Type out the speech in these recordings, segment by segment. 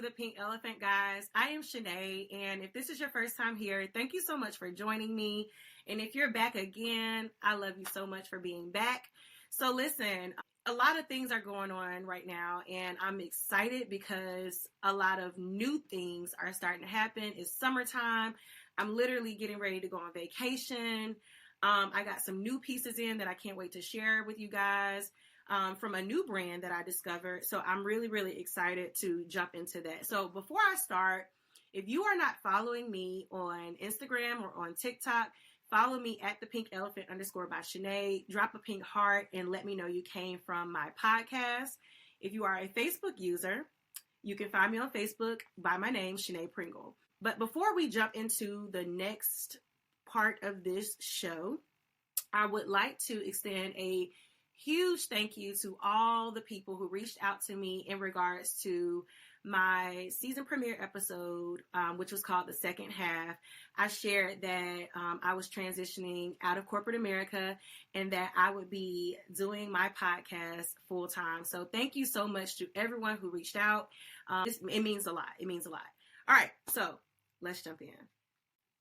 the Pink Elephant, guys. I am Shanae, and if this is your first time here, thank you so much for joining me. And if you're back again, I love you so much for being back. So listen, a lot of things are going on right now, and I'm excited because a lot of new things are starting to happen. It's summertime. I'm literally getting ready to go on vacation. I got some new pieces in that I can't wait to share with you guys. From a new brand that I discovered. So I'm really, really excited to jump into that. So before I start, if you are not following me on Instagram or on TikTok, follow me at the Pink Elephant _ by Shanae. Drop a pink heart and let me know you came from my podcast. If you are a Facebook user, you can find me on Facebook by my name, Shanae Pringle. But before we jump into the next part of this show, I would like to extend a huge thank you to all the people who reached out to me in regards to my season premiere episode, which was called The Second Half. I shared that I was transitioning out of corporate America and that I would be doing my podcast full time. So thank you so much to everyone who reached out. It means a lot. It means a lot. All right, so let's jump in.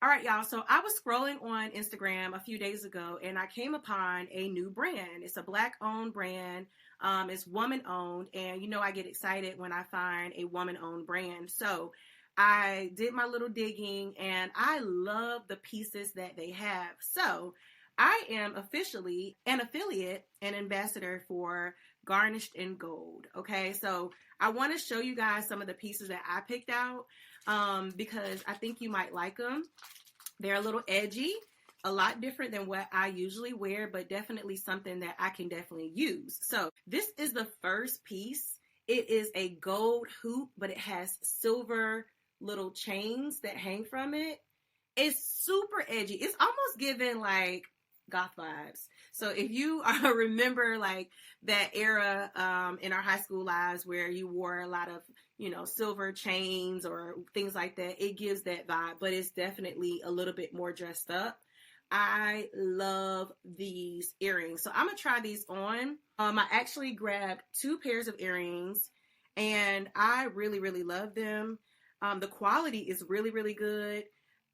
All right, y'all. So I was scrolling on Instagram a few days ago and I came upon a new brand. It's a Black-owned brand. It's woman-owned. And you know, I get excited when I find a woman-owned brand. So I did my little digging and I love the pieces that they have. So I am officially an affiliate and ambassador for Garnished in Gold. Okay, so I want to show you guys some of the pieces that I picked out because I think you might like them. They're a little edgy, a lot different than what I usually wear, but definitely something that I can definitely use. So this is the first piece. It is a gold hoop, but it has silver little chains that hang from it. It's super edgy. It's almost giving like goth vibes. So if you remember like that era in our high school lives where you wore a lot of, you know, silver chains or things like that, it gives that vibe, but it's definitely a little bit more dressed up. I love these earrings. So I'm going to try these on. I actually grabbed 2 pairs of earrings and I really, really love them. The quality is really, really good.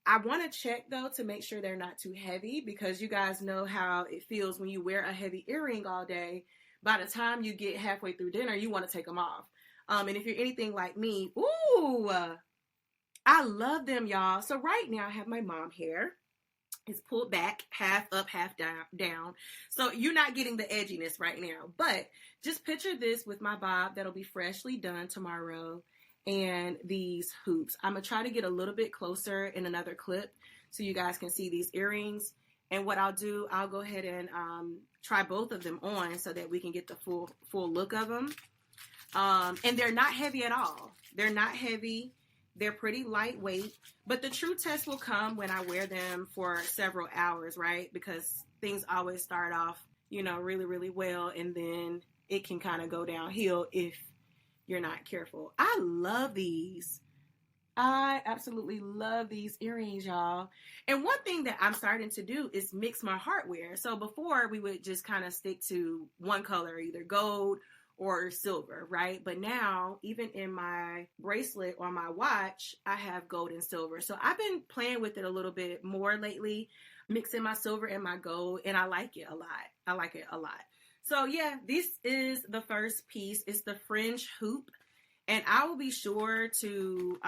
I want to check though to make sure they're not too heavy because you guys know how it feels when you wear a heavy earring all day. By the time you get halfway through dinner, you want to take them off. And if you're anything like me, ooh, I love them, y'all. So right now I have my mom hair. It's pulled back, half up, half down. So you're not getting the edginess right now. But just picture this with my bob that'll be freshly done tomorrow. And these hoops. I'm going to try to get a little bit closer in another clip so you guys can see these earrings. And what I'll do, I'll go ahead and try both of them on so that we can get the full look of them. And they're not heavy at all. They're not heavy. They're pretty lightweight. But the true test will come when I wear them for several hours, right? Because things always start off, you know, really, really well. And then it can kind of go downhill if you're not careful. I love these. I absolutely love these earrings, y'all. And one thing that I'm starting to do is mix my hardware. So before we would just kind of stick to one color, either gold or silver, right? But now, even in my bracelet or my watch, I have gold and silver. So I've been playing with it a little bit more lately, mixing my silver and my gold, and I like it a lot. I like it a lot. So yeah, this is the first piece. It's the fringe hoop. And I will be sure to,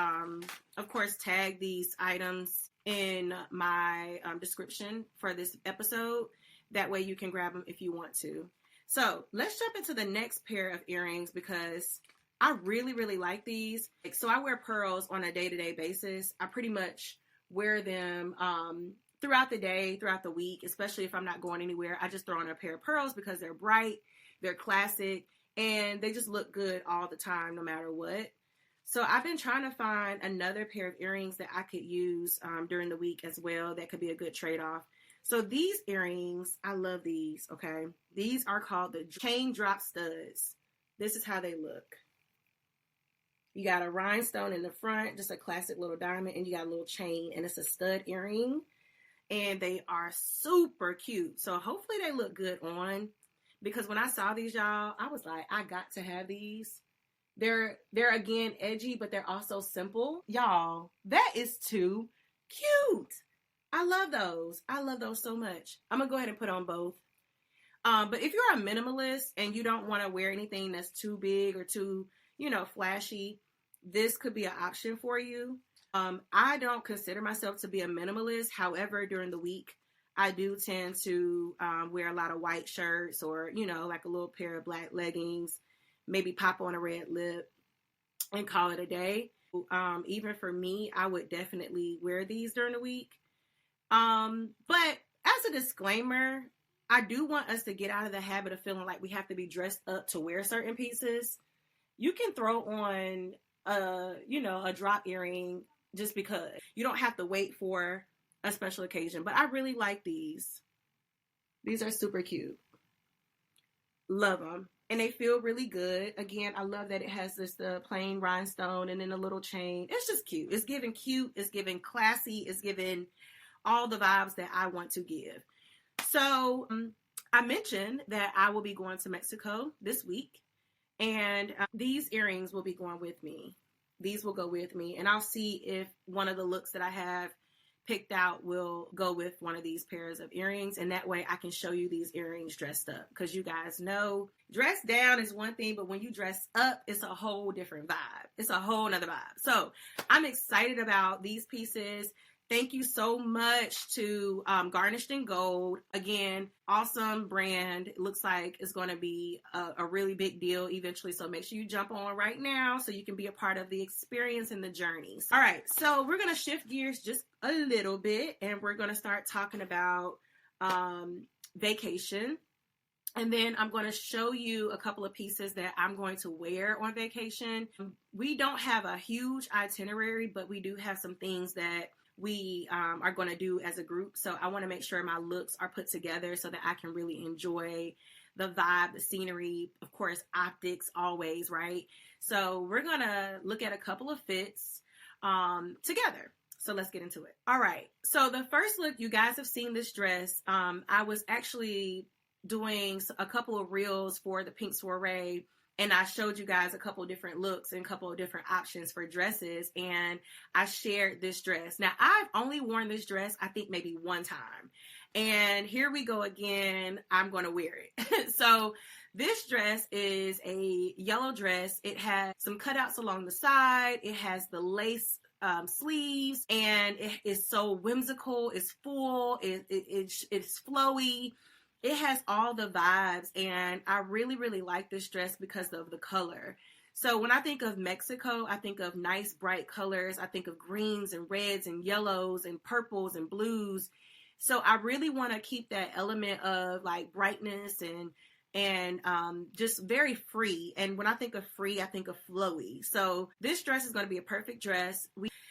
of course, tag these items in my description for this episode. That way you can grab them if you want to. So let's jump into the next pair of earrings because I really, really like these. So I wear pearls on a day-to-day basis. I pretty much wear them throughout the day, throughout the week, especially if I'm not going anywhere. I just throw on a pair of pearls because they're bright, they're classic, and they just look good all the time, no matter what. So I've been trying to find another pair of earrings that I could use during the week as well. That could be a good trade-off. So these earrings, I love these, okay? These are called the chain drop studs. This is how they look. You got a rhinestone in the front, just a classic little diamond, and you got a little chain, and it's a stud earring. And they are super cute. So hopefully they look good on. Because when I saw these, y'all, I was like, I got to have these. They're again edgy, but they're also simple. Y'all, that is too cute. I love those. I love those so much. I'm gonna go ahead and put on both. But if you're a minimalist and you don't want to wear anything that's too big or too, flashy, this could be an option for you. I don't consider myself to be a minimalist. However, during the week, I do tend to wear a lot of white shirts or, like a little pair of black leggings, maybe pop on a red lip and call it a day. Even for me, I would definitely wear these during the week. But as a disclaimer, I do want us to get out of the habit of feeling like we have to be dressed up to wear certain pieces. You can throw on a drop earring just because. You don't have to wait for a special occasion. But I really like these. These are super cute. Love them. And they feel really good. Again, I love that it has this plain rhinestone and then a little chain. It's just cute. It's giving cute. It's giving classy. It's giving all the vibes that I want to give. So I mentioned that I will be going to Mexico this week. And these earrings will be going with me. These will go with me. And I'll see if one of the looks that I have picked out will go with one of these pairs of earrings. And that way I can show you these earrings dressed up. Because you guys know, dress down is one thing, but when you dress up, it's a whole different vibe. It's a whole nother vibe. So I'm excited about these pieces. Thank you so much to Garnished in Gold. Again, awesome brand. It looks like it's going to be a really big deal eventually. So make sure you jump on right now so you can be a part of the experience and the journeys. All right. So we're going to shift gears just a little bit and we're going to start talking about vacation. And then I'm going to show you a couple of pieces that I'm going to wear on vacation. We don't have a huge itinerary, but we do have some things that we are going to do as a group. So I want to make sure my looks are put together so that I can really enjoy the vibe, the scenery, of course, optics always, right? So we're going to look at a couple of fits together. So let's get into it. All right. So the first look, you guys have seen this dress. I was actually doing a couple of reels for the Pink Soiree. And I showed you guys a couple of different looks and a couple of different options for dresses. And I shared this dress. Now, I've only worn this dress, I think maybe one time. And here we go again. I'm going to wear it. So this dress is a yellow dress. It has some cutouts along the side. It has the lace sleeves. And it is so whimsical. It's full. It's flowy. It has all the vibes, and I really, really like this dress because of the color. So when I think of Mexico, I think of nice, bright colors. I think of greens and reds and yellows and purples and blues. So I really want to keep that element of like brightness and just very free. And when I think of free, I think of flowy. So this dress is going to be a perfect dress.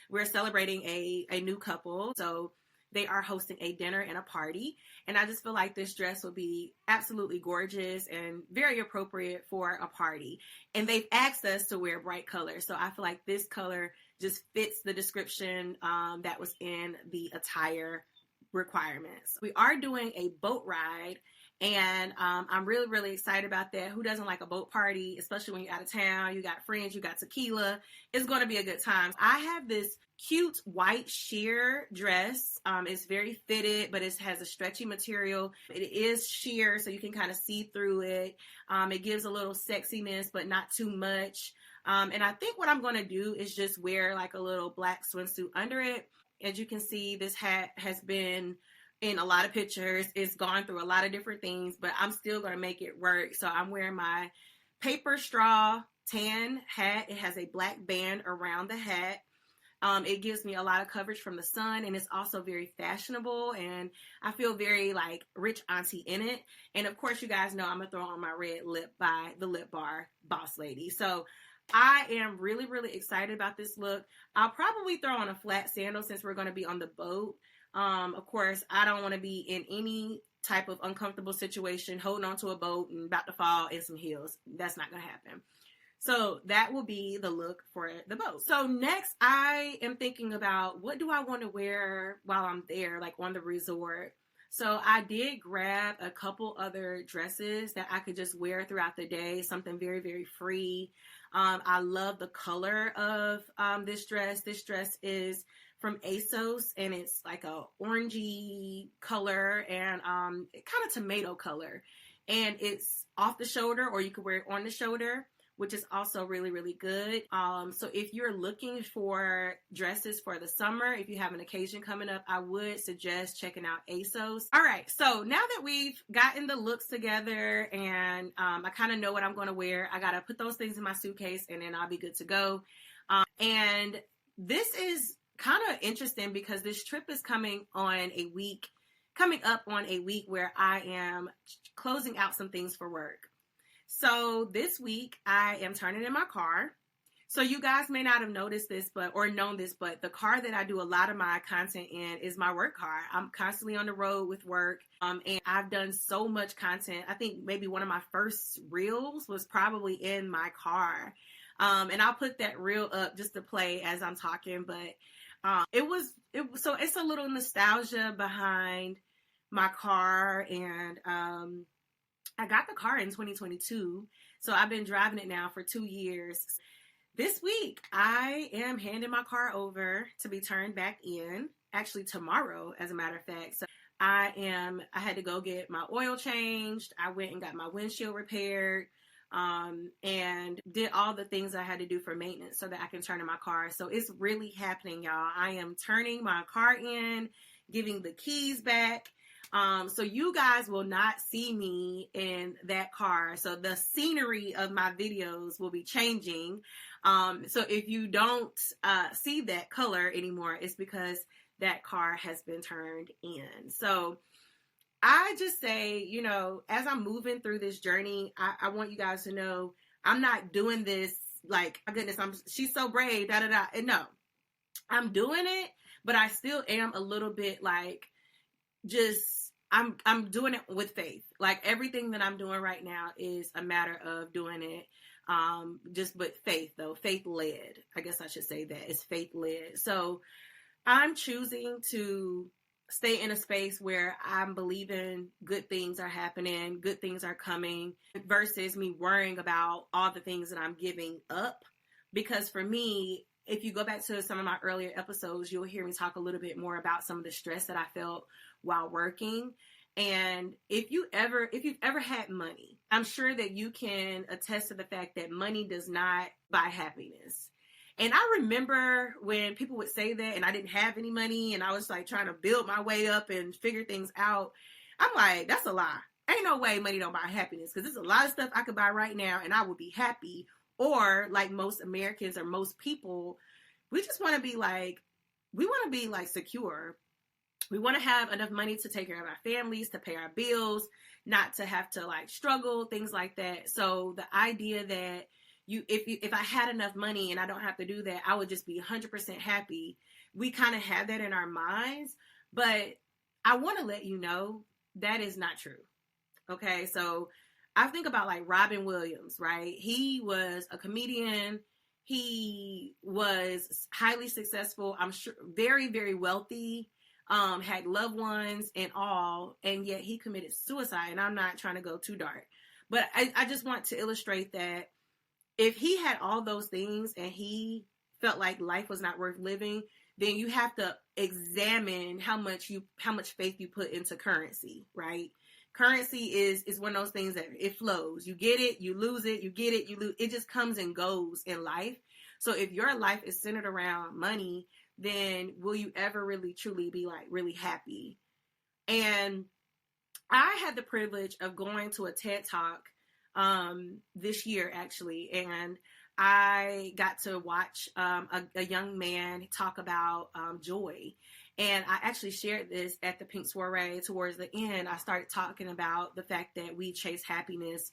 We're celebrating a new couple. So they are hosting a dinner and a party. And I just feel like this dress will be absolutely gorgeous and very appropriate for a party. And they've asked us to wear bright colors. So I feel like this color just fits the description that was in the attire requirements. We are doing a boat ride. And I'm really, really excited about that. Who doesn't like a boat party, especially when you're out of town, you got friends, you got tequila. It's going to be a good time. I have this cute white sheer dress. It's very fitted, but it has a stretchy material. It is sheer, so you can kind of see through it. It gives a little sexiness, but not too much. And I think what I'm going to do is just wear like a little black swimsuit under it. As you can see, this hat has been in a lot of pictures. It's gone through a lot of different things, but I'm still going to make it work. So I'm wearing my paper straw tan hat. It has a black band around the hat. It gives me a lot of coverage from the sun, and it's also very fashionable, and I feel very like rich auntie in it. And of course, you guys know I'm gonna throw on my red lip by the Lip Bar Boss Lady. So I am really, really excited about this look. I'll probably throw on a flat sandal since we're going to be on the boat. Of course, I don't want to be in any type of uncomfortable situation, holding onto a boat and about to fall in some heels. That's not going to happen. So that will be the look for the boat. So next, I am thinking about what do I want to wear while I'm there, like on the resort. So I did grab a couple other dresses that I could just wear throughout the day, something very, very free. I love the color of this dress. This dress is from ASOS, and it's like a orangey color and kind of tomato color. And it's off the shoulder, or you could wear it on the shoulder, which is also really, really good. So if you're looking for dresses for the summer, if you have an occasion coming up, I would suggest checking out ASOS. All right, so now that we've gotten the looks together and I kind of know what I'm going to wear, I got to put those things in my suitcase and then I'll be good to go. And this is kind of interesting because this trip is coming up on a week where I am closing out some things for work. So this week I am turning in my car. So you guys may not have noticed this, or known this, but the car that I do a lot of my content in is my work car. I'm constantly on the road with work. And I've done so much content. I think maybe one of my first reels was probably in my car. And I'll put that reel up just to play as I'm talking, but so it's a little nostalgia behind my car. And I got the car in 2022, so I've been driving it now for 2 years. This week, I am handing my car over to be turned back in, actually tomorrow, as a matter of fact. So I had to go get my oil changed. I went and got my windshield repaired, and did all the things I had to do for maintenance so that I can turn in my car. So it's really happening, y'all. I am turning my car in, giving the keys back. So you guys will not see me in that car. So the scenery of my videos will be changing. So if you don't see that color anymore, it's because that car has been turned in. So I just say, as I'm moving through this journey, I want you guys to know I'm not doing this like, my goodness, she's so brave, da da da. And no, I'm doing it, but I still am a little bit like, I'm doing it with faith. Like everything that I'm doing right now is a matter of doing it, but faith though, faith led. I guess I should say that it's faith led. So I'm choosing to stay in a space where I'm believing good things are happening, good things are coming, versus me worrying about all the things that I'm giving up. Because for me, if you go back to some of my earlier episodes, you'll hear me talk a little bit more about some of the stress that I felt while working. And if you've ever had money, I'm sure that you can attest to the fact that money does not buy happiness. And I remember when people would say that and I didn't have any money and I was like trying to build my way up and figure things out. I'm like, that's a lie. Ain't no way money don't buy happiness, because there's a lot of stuff I could buy right now and I would be happy. Or like most Americans or most people, we just want to be like secure. We want to have enough money to take care of our families, to pay our bills, not to have to like struggle, things like that. So the idea that if I had enough money and I don't have to do that, I would just be 100% happy. We kind of have that in our minds, but I want to let you know that is not true. Okay. So I think about like Robin Williams, right? He was a comedian. He was highly successful. I'm sure very, very wealthy, had loved ones and all, and yet he committed suicide. And I'm not trying to go too dark, but I just want to illustrate that if he had all those things and he felt like life was not worth living, then you have to examine how much faith you put into currency, right? Currency is one of those things that it flows. You get it, you lose it, you get it, you lose. It just comes and goes in life. So if your life is centered around money, then will you ever really truly be like really happy? And I had the privilege of going to a TED Talk this year actually, and I got to watch a young man talk about joy. And I actually shared this at the Pink Soiree. Towards the end, I started talking about the fact that we chase happiness.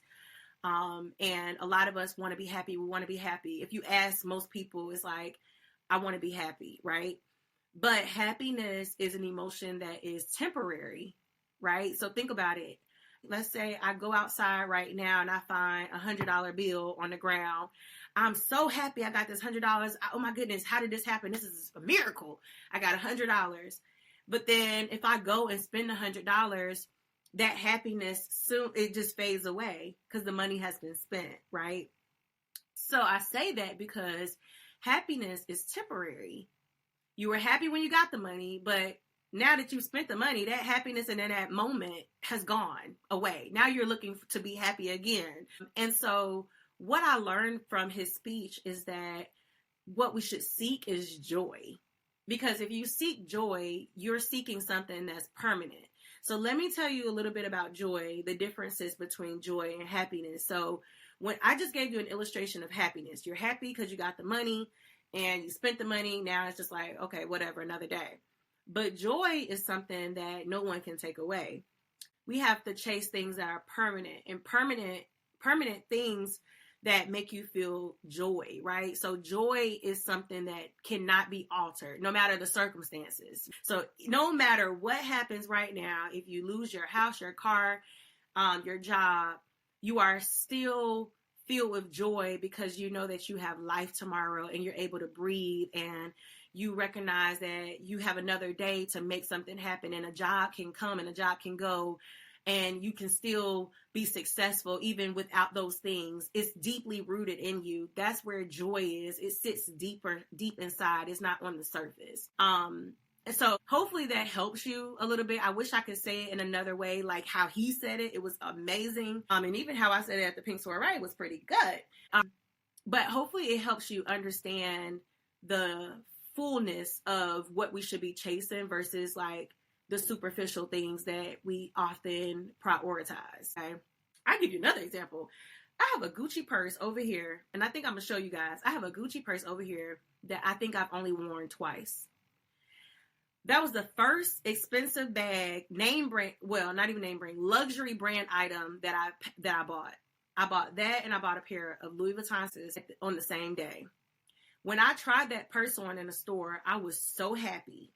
And a lot of us want to be happy. We want to be happy. If you ask most people, it's like, I want to be happy, right? But happiness is an emotion that is temporary, right? So think about it. Let's say I go outside right now and I find $100 bill on the ground. I'm so happy I got this $100. Oh my goodness, how did this happen? This is a miracle. I got $100. But then if I go and spend $100, that happiness soon, it just fades away because the money has been spent, right? So I say that because happiness is temporary. You were happy when you got the money, but now that you've spent the money, that happiness and then that moment has gone away. Now you're looking to be happy again. And so what I learned from his speech is that what we should seek is joy. Because if you seek joy, you're seeking something that's permanent. So let me tell you a little bit about joy, the differences between joy and happiness. So when I just gave you an illustration of happiness, you're happy because you got the money and you spent the money. Now it's just like, okay, whatever, another day. But joy is something that no one can take away. We have to chase things that are permanent, and permanent things that make you feel joy, right? So joy is something that cannot be altered, no matter the circumstances. So no matter what happens right now, if you lose your house, your car, your job, you are still filled with joy because you know that you have life tomorrow and you're able to breathe, and you recognize that you have another day to make something happen, and a job can come and a job can go, and you can still be successful even without those things. It's deeply rooted in you. That's where joy is. It sits deep inside. It's not on the surface. And so hopefully that helps you a little bit. I wish I could say it in another way, like how he said it. It was amazing. And even how I said it at the Pink Soiree was pretty good. But hopefully it helps you understand the fullness of what we should be chasing versus like the superficial things that we often prioritize. Okay? I'll give you another example. I have a Gucci purse over here, and I think I'm going to show you guys. I have a Gucci purse over here that I think I've only worn twice. That was the first expensive bag, name brand, well, not even name brand, luxury brand item that I bought. I bought that, and I bought a pair of Louis Vuittons on the same day. When I tried that purse on in the store, I was so happy.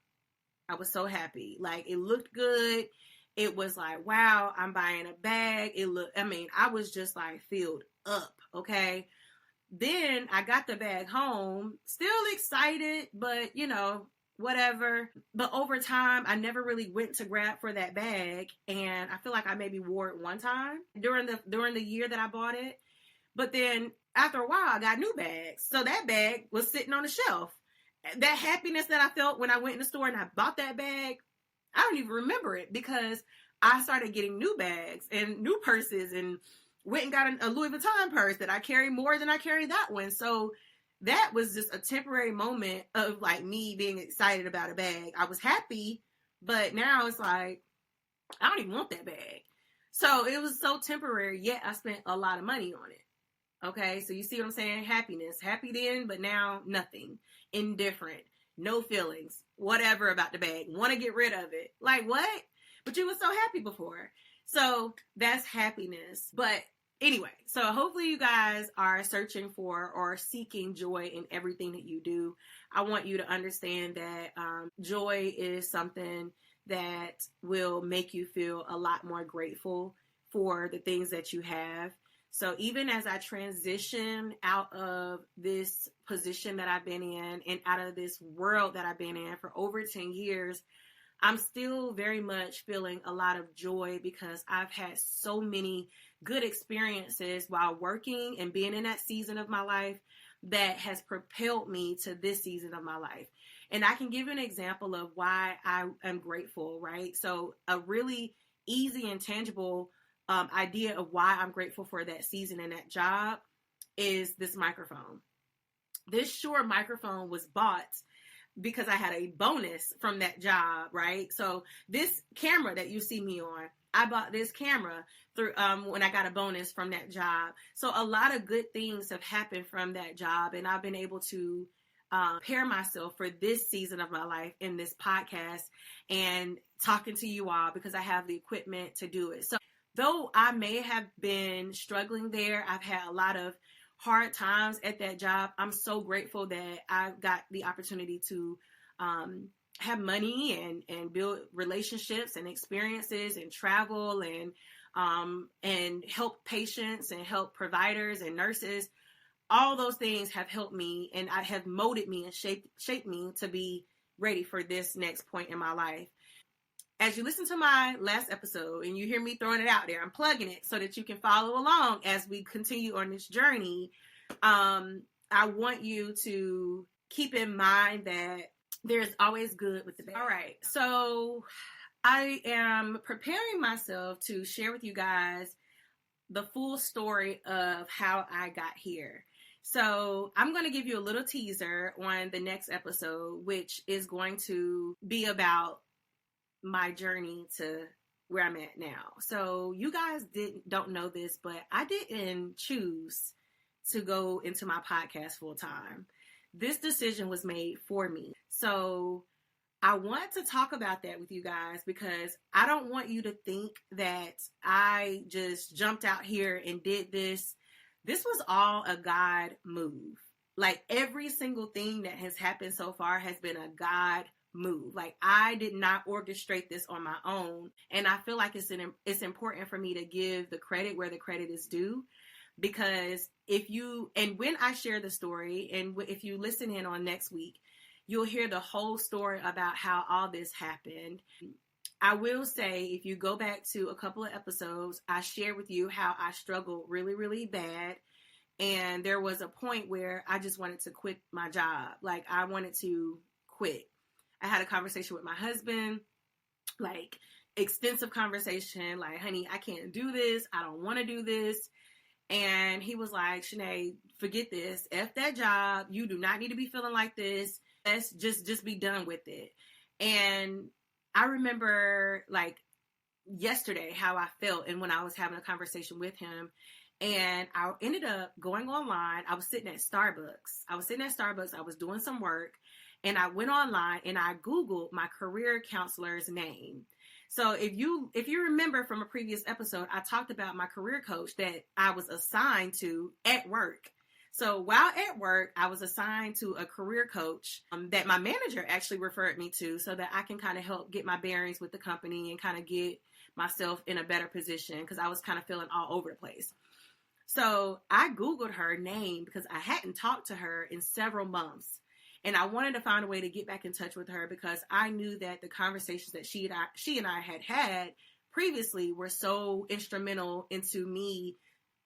Like, it looked good. It was like, wow, I'm buying a bag. I was just like filled up. Okay. Then I got the bag home, still excited, but whatever. But over time, I never really went to grab for that bag. And I feel like I maybe wore it one time during the year that I bought it. But then after a while, I got new bags. So that bag was sitting on the shelf. That happiness that I felt when I went in the store and I bought that bag, I don't even remember it because I started getting new bags and new purses and went and got a Louis Vuitton purse that I carry more than I carry that one. So that was just a temporary moment of like me being excited about a bag. I was happy, but now it's like, I don't even want that bag. So it was so temporary, yet I spent a lot of money on it. Okay, so you see what I'm saying? Happiness. Happy then, but now nothing. Indifferent. No feelings. Whatever about the bag. Want to get rid of it. Like, what? But you were so happy before. So that's happiness. But anyway, so hopefully you guys are searching for or seeking joy in everything that you do. I want you to understand that joy is something that will make you feel a lot more grateful for the things that you have. So even as I transition out of this position that I've been in and out of this world that I've been in for over 10 years, I'm still very much feeling a lot of joy because I've had so many good experiences while working and being in that season of my life that has propelled me to this season of my life. And I can give you an example of why I am grateful, right? So a really easy and tangible idea of why I'm grateful for that season and that job is this microphone. This Shure microphone was bought because I had a bonus from that job, right? So this camera that you see me on, I bought this camera through when I got a bonus from that job. So a lot of good things have happened from that job, and I've been able to prepare myself for this season of my life in this podcast and talking to you all because I have the equipment to do it. So though I may have been struggling there, I've had a lot of hard times at that job. I'm so grateful that I got the opportunity to have money and build relationships and experiences and travel and help patients and help providers and nurses. All those things have helped me and I have molded me and shaped me to be ready for this next point in my life. as you listen to my last episode and you hear me throwing it out there, I'm plugging it so that you can follow along as we continue on this journey. I want you to keep in mind that there's always good with the bad. All right. So I am preparing myself to share with you guys the full story of how I got here. So I'm going to give you a little teaser on the next episode, which is going to be about my journey to where I'm at now. So you guys don't know this, but I didn't choose to go into my podcast full time. This decision was made for me. So I want to talk about that with you guys because I don't want you to think that I just jumped out here and did this. This was all a God move. Like every single thing that has happened so far has been a God move. Like I did not orchestrate this on my own. And I feel like it's important for me to give the credit where the credit is due. Because when I share the story, and if you listen in on next week, you'll hear the whole story about how all this happened. I will say, if you go back to a couple of episodes, I shared with you how I struggled really, really bad. And there was a point where I just wanted to quit my job. Like I wanted to quit. I had a conversation with my husband, like extensive conversation, like, honey, I can't do this. I don't want to do this. And he was like, Shanae, forget this. F that job. You do not need to be feeling like this. Let's just be done with it. And I remember like yesterday how I felt and when I was having a conversation with him. And I ended up going online. I was sitting at Starbucks. I was doing some work. And I went online and I Googled my career counselor's name. So if you remember from a previous episode, I talked about my career coach that I was assigned to at work. So while at work, I was assigned to a career coach that my manager actually referred me to so that I can kind of help get my bearings with the company and kind of get myself in a better position because I was kind of feeling all over the place. So I Googled her name because I hadn't talked to her in several months. And I wanted to find a way to get back in touch with her because I knew that the conversations that she and I had previously were so instrumental into me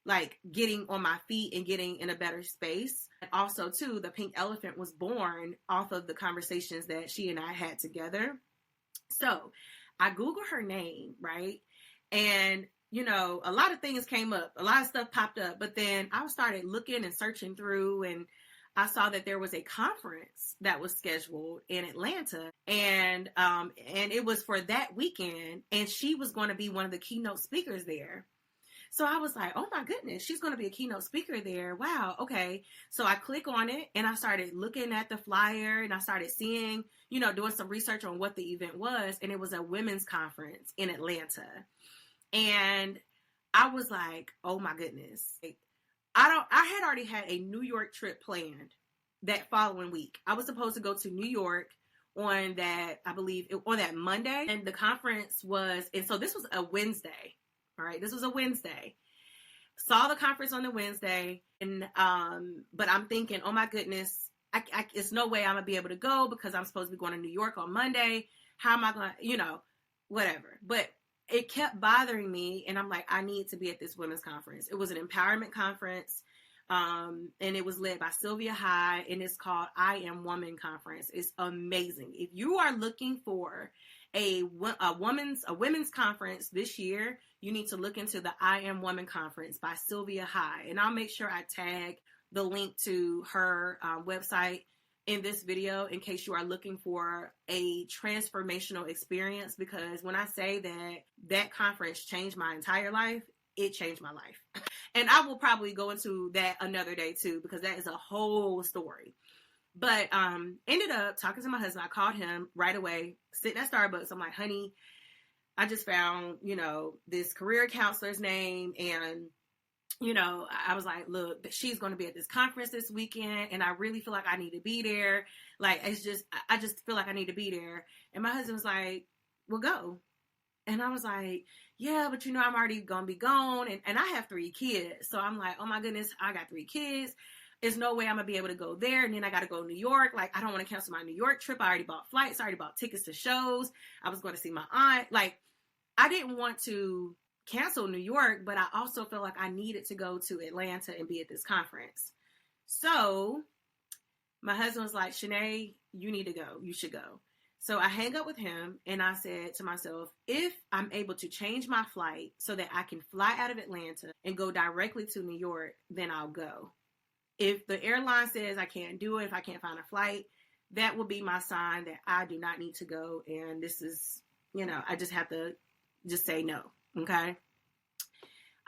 like getting on my feet and getting in a better space. And also too, the pink elephant was born off of the conversations that she and I had together. So I Googled her name, right? And you know, a lot of things came up, a lot of stuff popped up, but then I started looking and searching through and I saw that there was a conference that was scheduled in Atlanta and it was for that weekend and she was going to be one of the keynote speakers there. So I was like, oh my goodness, she's going to be a keynote speaker there. Wow. Okay. So I click on it and I started looking at the flyer and I started seeing, you know, doing some research on what the event was. And it was a women's conference in Atlanta. And I was like, oh my goodness. I had already had a New York trip planned that following week. I was supposed to go to New York on that, I believe, on that Monday. And the conference was, and so this was a Wednesday. All right, this was a Wednesday. Saw the conference on the Wednesday, and but I'm thinking, oh my goodness, it's no way I'm gonna be able to go because I'm supposed to be going to New York on Monday. How am I gonna, you know, whatever. But it kept bothering me, and I'm like, I need to be at this women's conference. It was an empowerment conference, and it was led by Sylvia High, and it's called I Am Woman Conference. It's amazing. If you are looking for a women's conference this year, you need to look into the I Am Woman Conference by Sylvia High. And I'll make sure I tag the link to her website in this video in case you are looking for a transformational experience. Because when I say that conference changed my entire life, it changed my life. And I will probably go into that another day too, because that is a whole story. But ended up talking to my husband. I called him right away, sitting at Starbucks. I'm like, honey, I just found, you know, this career counselor's name. And, you know, I was like, look, she's going to be at this conference this weekend. And I really feel like I need to be there. Like, I just feel like I need to be there. And my husband was like, well, go. And I was like, yeah, but you know, I'm already going to be gone. And I have 3 kids. So I'm like, oh my goodness, I got 3 kids. there's no way I'm gonna be able to go there. And then I gotta go to New York. Like, I don't want to cancel my New York trip. I already bought flights. I already bought tickets to shows. I was going to see my aunt. Like, I didn't want to cancel New York, but I also felt like I needed to go to Atlanta and be at this conference. So my husband was like, Shanae, you need to go. You should go. So I hang up with him and I said to myself, if I'm able to change my flight so that I can fly out of Atlanta and go directly to New York, then I'll go. If the airline says I can't do it, if I can't find a flight, that will be my sign that I do not need to go. And this is, I just have to just say no. Okay.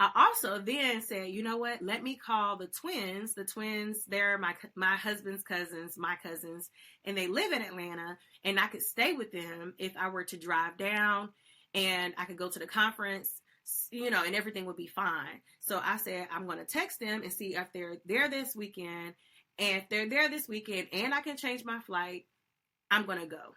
I also then said, you know what? Let me call the twins. The twins, they're my husband's cousins, my cousins, and they live in Atlanta, and I could stay with them if I were to drive down, and I could go to the conference, and everything would be fine. So I said, I'm going to text them and see if they're there this weekend. And if they're there this weekend and I can change my flight, I'm going to go.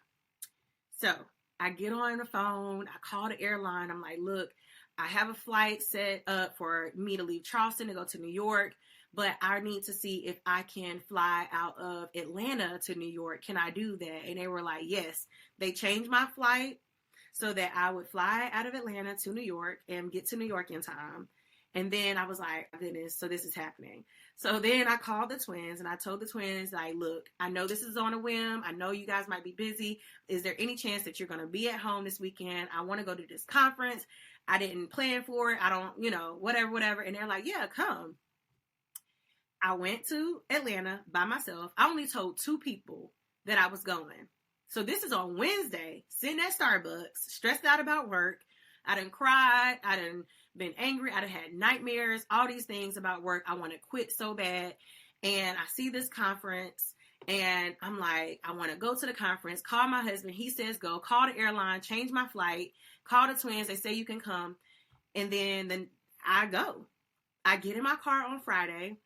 So I get on the phone. I call the airline. I'm like, look, I have a flight set up for me to leave Charleston to go to New York, but I need to see if I can fly out of Atlanta to New York. Can I do that? And they were like, yes. They changed my flight so that I would fly out of Atlanta to New York and get to New York in time. And then I was like, goodness, so this is happening. So then I called the twins and I told the twins, like, look, I know this is on a whim. I know you guys might be busy. Is there any chance that you're going to be at home this weekend? I want to go to this conference. I didn't plan for it. I don't, whatever. And they're like, yeah, come. I went to Atlanta by myself. I only told 2 people that I was going. So this is on Wednesday, sitting at Starbucks, stressed out about work. I done cried. I done been angry. I done had nightmares, all these things about work. I want to quit so bad. And I see this conference and I'm like, I want to go to the conference, call my husband. He says, go, call the airline, change my flight, call the twins. They say you can come. And then I go. I get in my car on Friday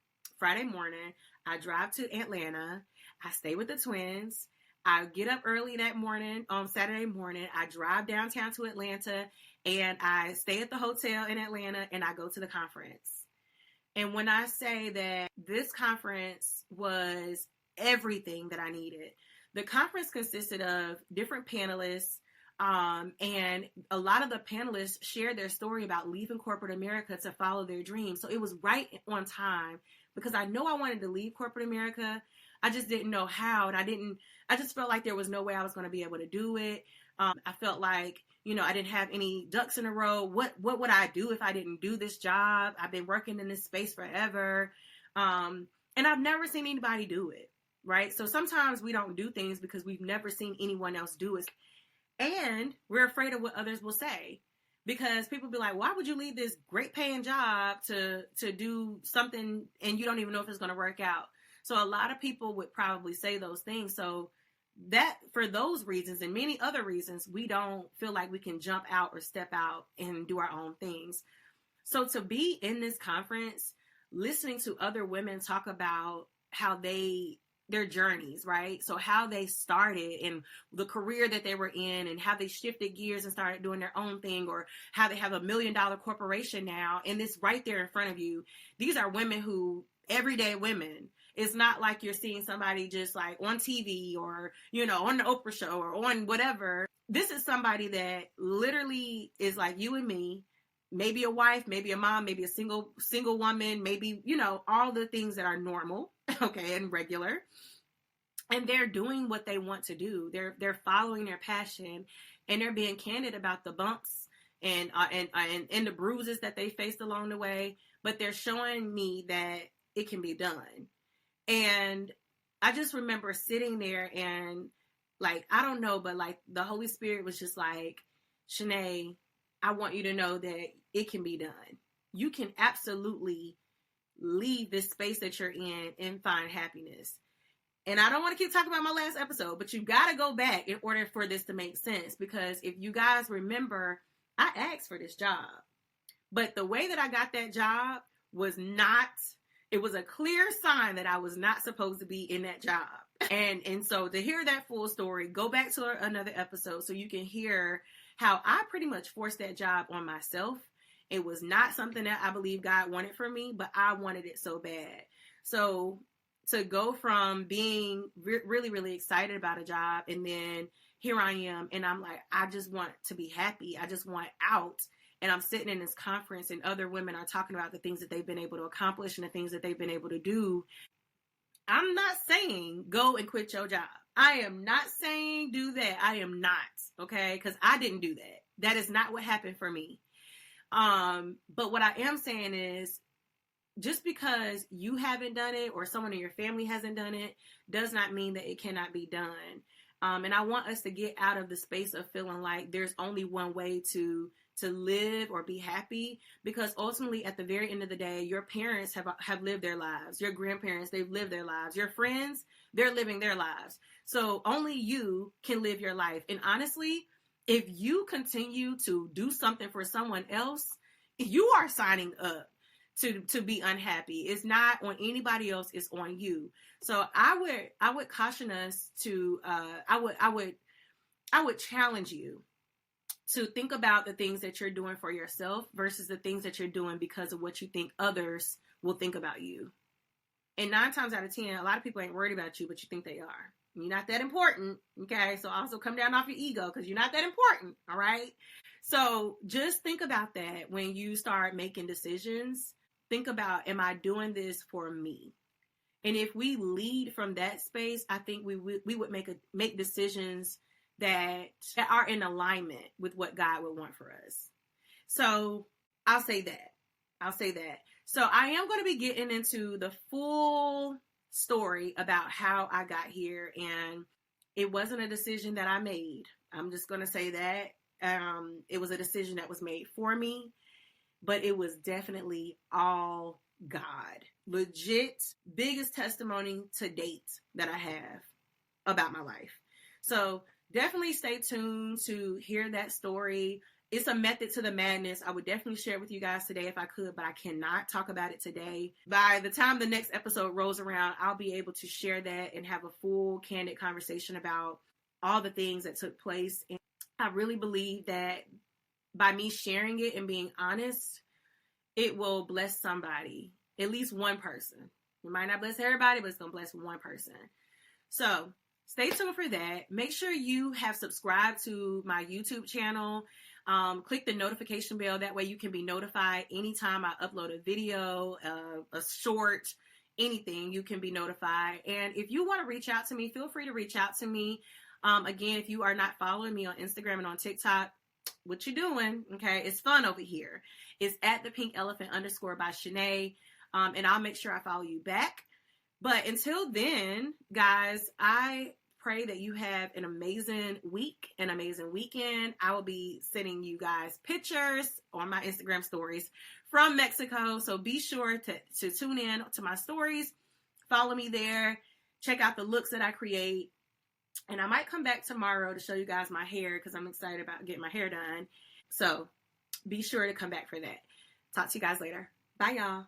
morning. I drive to Atlanta. I stay with the twins. I get up early that morning on Saturday morning. I drive downtown to Atlanta and I stay at the hotel in Atlanta and I go to the conference. And when I say that this conference was everything that I needed, the conference consisted of different panelists, and a lot of the panelists shared their story about leaving corporate America to follow their dreams. So it was right on time because I know I wanted to leave corporate America. I just didn't know how. And I just felt like there was no way I was going to be able to do it. I felt like, I didn't have any ducks in a row. What would I do if I didn't do this job? I've been working in this space forever. And I've never seen anybody do it. Right. So sometimes we don't do things because we've never seen anyone else do it. And we're afraid of what others will say, because people be like, why would you leave this great paying job to do something and you don't even know if it's going to work out? So a lot of people would probably say those things. So that for those reasons and many other reasons, we don't feel like we can jump out or step out and do our own things. So to be in this conference, listening to other women talk about how their journeys, right? So how they started and the career that they were in and how they shifted gears and started doing their own thing, or how they have $1 million corporation now. And it's right there in front of you. These are women who, everyday women. It's not like you're seeing somebody just like on TV or, on the Oprah show or on whatever. This is somebody that literally is like you and me, maybe a wife, maybe a mom, maybe a single woman, maybe, all the things that are normal, okay, and regular. And they're doing what they want to do. They're following their passion, and they're being candid about the bumps and the bruises that they faced along the way. But they're showing me that it can be done. And I just remember sitting there and like, I don't know, but like the Holy Spirit was just like, Shanae, I want you to know that it can be done. You can absolutely leave this space that you're in and find happiness. And I don't want to keep talking about my last episode, but you got to go back in order for this to make sense. Because if you guys remember, I asked for this job. But the way that I got that job was not, it was a clear sign that I was not supposed to be in that job. And so to hear that full story, go back to another episode so you can hear how I pretty much forced that job on myself. It was not something that I believe God wanted for me, but I wanted it so bad. So to go from being really, really excited about a job, and then here I am, and I'm like, I just want to be happy. I just want out. And I'm sitting in this conference, and other women are talking about the things that they've been able to accomplish and the things that they've been able to do. I'm not saying go and quit your job. I am not saying do that. I am not, okay? Because I didn't do that. That is not what happened for me. But what I am saying is, just because you haven't done it or someone in your family hasn't done it does not mean that it cannot be done. And I want us to get out of the space of feeling like there's only one way to live or be happy, because ultimately at the very end of the day, your parents have lived their lives. Your grandparents, they've lived their lives. Your friends, they're living their lives. So only you can live your life. And honestly, if you continue to do something for someone else, you are signing up to be unhappy. It's not on anybody else, it's on you. So I would caution us to I would challenge you to think about the things that you're doing for yourself versus the things that you're doing because of what you think others will think about you. And 9 times out of 10, a lot of people ain't worried about you, but you think they are. You're not that important, okay? So also come down off your ego, because you're not that important, all right? So just think about that when you start making decisions. Think about, am I doing this for me? And if we lead from that space, I think we would make decisions that are in alignment with what God would want for us. So I'll say that. So I am going to be getting into the full story about how I got here. And it wasn't a decision that I made. I'm just going to say that. It was a decision that was made for me. But it was definitely all God. Legit, biggest testimony to date that I have about my life. So definitely stay tuned to hear that story. It's a method to the madness. I would definitely share it with you guys today if I could, but I cannot talk about it today. By the time the next episode rolls around, I'll be able to share that and have a full, candid conversation about all the things that took place. And I really believe that by me sharing it and being honest, it will bless somebody, at least one person. It might not bless everybody, but it's going to bless one person. So stay tuned for that. Make sure you have subscribed to my YouTube channel. Click the notification bell. That way you can be notified anytime I upload a video, a short, anything, you can be notified. And if you want to reach out to me, feel free to reach out to me. Again, if you are not following me on Instagram and on TikTok, what you doing? Okay, it's fun over here. It's at the pink elephant _ by Shanae. And I'll make sure I follow you back. But until then, guys, I pray that you have an amazing week, an amazing weekend. I will be sending you guys pictures on my Instagram stories from Mexico. So be sure to tune in to my stories. Follow me there. Check out the looks that I create. And I might come back tomorrow to show you guys my hair, because I'm excited about getting my hair done. So be sure to come back for that. Talk to you guys later. Bye, y'all.